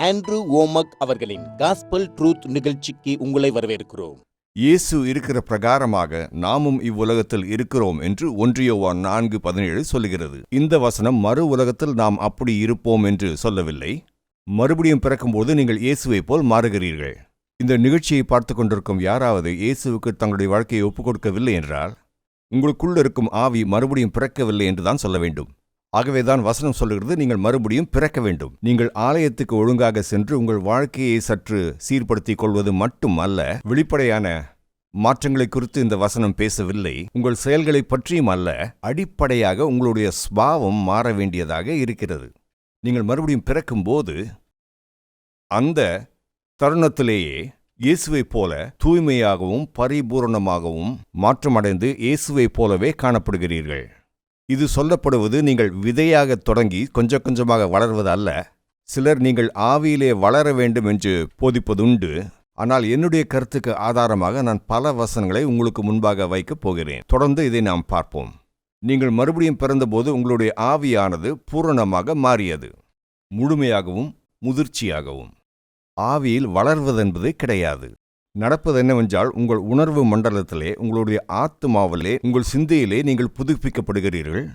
Andrew ஓமக் அவர்களின் gospel truth நிகழ்ச்சிக்கு உங்களை வரவேற்கிறோம். இயேசு இருக்கிற பிரகாரமாக நாமும் இவ்வுலகத்தில் இருக்கிறோம் என்று 1 யோவான் 4:17 சொல்லுகிறது. இந்த வசனம் மறு உலகத்தில் நாம் அப்படி இருப்போம் என்று சொல்லவில்லை. மறுபடியும் பிறக்கும்போது நீங்கள் இயேசுவைப் போல் மாறுகிறீர்கள். இந்த நிகழ்ச்சியை பார்த்து கொண்டிருக்கும் யாராவது இயேசுவுக்கு தங்களுடைய வாழ்க்கையை ஒப்புக் கொடுக்கவில்லை என்றால் உங்களுக்குள் இருக்கும் ஆவி மறுபடியும் பிறக்கவில்லை என்றுதான் சொல்ல வேண்டும். ஆகவேதான் வசனம் சொல்லுகிறது, நீங்கள் மறுபடியும் பிறக்க வேண்டும். நீங்கள் ஆலயத்துக்கு ஒழுங்காக சென்று உங்கள் வாழ்க்கையை சற்று சீர்படுத்திக் கொள்வது மட்டும் அல்ல, வெளிப்படையான மாற்றங்களை குறித்து இந்த வசனம் பேசவில்லை. உங்கள் செயல்களை பற்றியும் அல்ல, அடிப்படையாக உங்களுடைய ஸ்பாவம் மாற வேண்டியதாக இருக்கிறது. நீங்கள் மறுபடியும் பிறக்கும்போது அந்த தருணத்திலேயே இயேசுவைப் போல தூய்மையாகவும் பரிபூரணமாகவும் மாற்றமடைந்து இயேசுவைப் போலவே காணப்படுகிறீர்கள். இது சொல்லப்படுவது நீங்கள் விதையாக தொடங்கி கொஞ்சம் கொஞ்சமாக வளர்வது அல்ல. சிலர் நீங்கள் ஆவியிலே வளர வேண்டும் என்று போதிப்பதுண்டு. ஆனால் என்னுடைய கருத்துக்கு ஆதாரமாக நான் பல வசனங்களை உங்களுக்கு முன்பாக வைக்கப் போகிறேன். தொடர்ந்து இதை நாம் பார்ப்போம். நீங்கள் மறுபடியும் பிறந்தபோது உங்களுடைய ஆவியானது பூரணமாக மாறியது, முழுமையாகவும் முதிர்ச்சியாகவும். ஆவியில் வளர்வதென்பது கிடையாது. நடப்பது என்னவென்றால், உங்கள் உணர்வு மண்டலத்திலே, உங்களுடைய ஆத்துமாவிலே, உங்கள் சிந்தையிலே நீங்கள் புதுப்பிக்கப்படுகிறீர்கள்.